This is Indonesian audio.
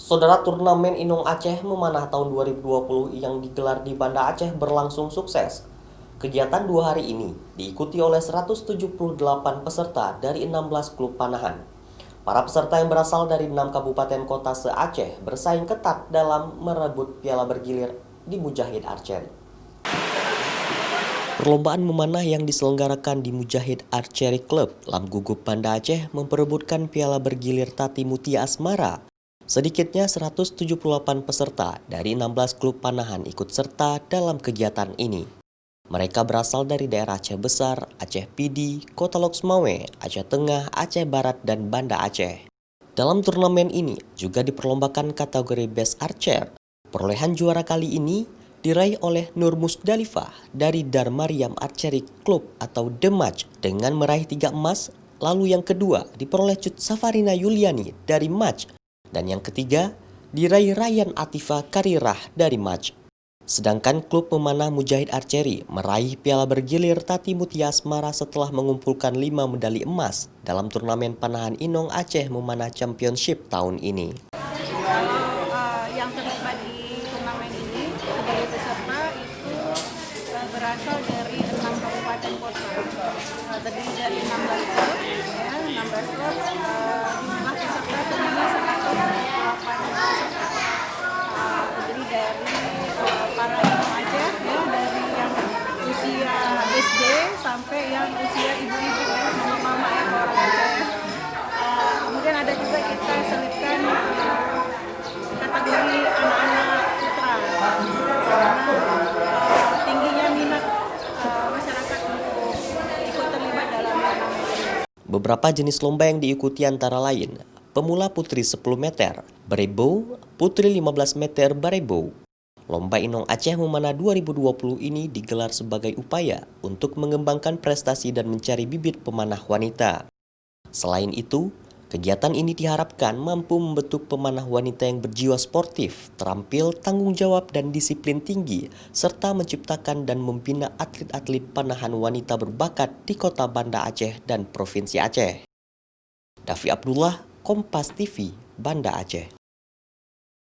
Saudara, turnamen Inong Aceh Memanah tahun 2020 yang digelar di Banda Aceh berlangsung sukses. Kegiatan 2 hari ini diikuti oleh 178 peserta dari 16 klub panahan. Para peserta yang berasal dari 6 kabupaten kota se-Aceh bersaing ketat dalam merebut piala bergilir di Mujahid Archery. Perlombaan memanah yang diselenggarakan di Mujahid Archery Club Lam Gugup Banda Aceh memperebutkan piala bergilir Tati Mutia Asmara. Sedikitnya 178 peserta dari 16 klub panahan ikut serta dalam kegiatan ini. Mereka berasal dari daerah Aceh Besar, Aceh Pidi, Kota Loksmawe, Aceh Tengah, Aceh Barat, dan Banda Aceh. Dalam turnamen ini juga diperlombakan kategori Best Archer. Perolehan juara kali ini diraih oleh Nur Musdalifah dari Darmariam Archery Club atau The Match dengan meraih 3 emas. Lalu yang kedua diperoleh Cut Safarina Yuliani dari Match. Dan yang ketiga diraih Ryan Atifa Karirah dari Match. Sedangkan klub memanah Mujahid Archery meraih piala bergilir Tati Mutia Asmara setelah mengumpulkan 5 medali emas dalam turnamen panahan Inong Aceh Memanah Championship tahun ini. Yang terlibat di turnamen ini sebagai peserta itu berasal dari 6 kabupaten kota, terdiri dari 16 klub, ya, 16 klub, jumlah peserta semuanya 108 peserta, terdiri dari para ibu Aceh, ya, dari yang usia SD sampai yang usia ibu-ibu, ya, mama-mama, ya, orang Aceh. Kemudian ada juga kita selipkan kategori anak-anak putra, karena tingginya minat masyarakat untuk ikut terlibat dalam turnamen ini. Beberapa jenis lomba yang diikuti antara lain pemula putri 10 meter, barebow, putri 15 meter barebow. Lomba Inong Aceh Memanah 2020 ini digelar sebagai upaya untuk mengembangkan prestasi dan mencari bibit pemanah wanita. Selain itu, kegiatan ini diharapkan mampu membentuk pemanah wanita yang berjiwa sportif, terampil, tanggung jawab, dan disiplin tinggi, serta menciptakan dan membina atlet-atlet panahan wanita berbakat di kota Banda Aceh dan Provinsi Aceh. Davi Abdullah, Kompas TV, Banda Aceh.